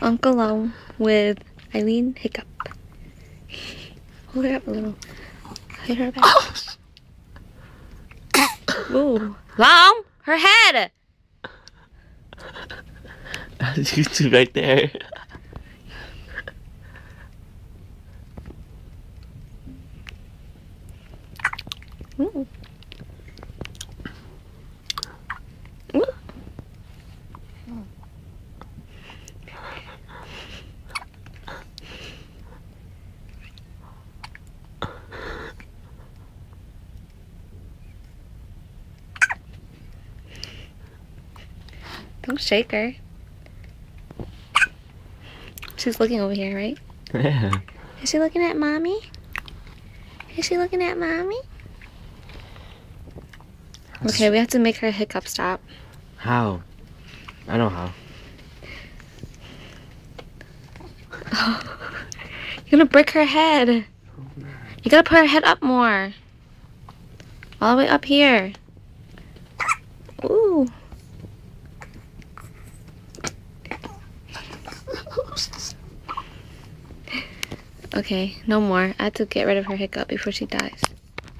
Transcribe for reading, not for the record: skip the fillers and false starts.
Uncle Long with Eileen Hiccup. Hold her up a little. Hit her back. Ooh. Long! Her head! That's you two right there. Ooh. Ooh. Don't shake her. She's looking over here, right? Yeah. Is she looking at mommy? Is she looking at mommy? Okay, we have to make her hiccup stop. How? I know how. Oh, you're gonna break her head. You gotta put her head up more. All the way up here. Ooh. Okay, no more. I have to get rid of her hiccup before she dies.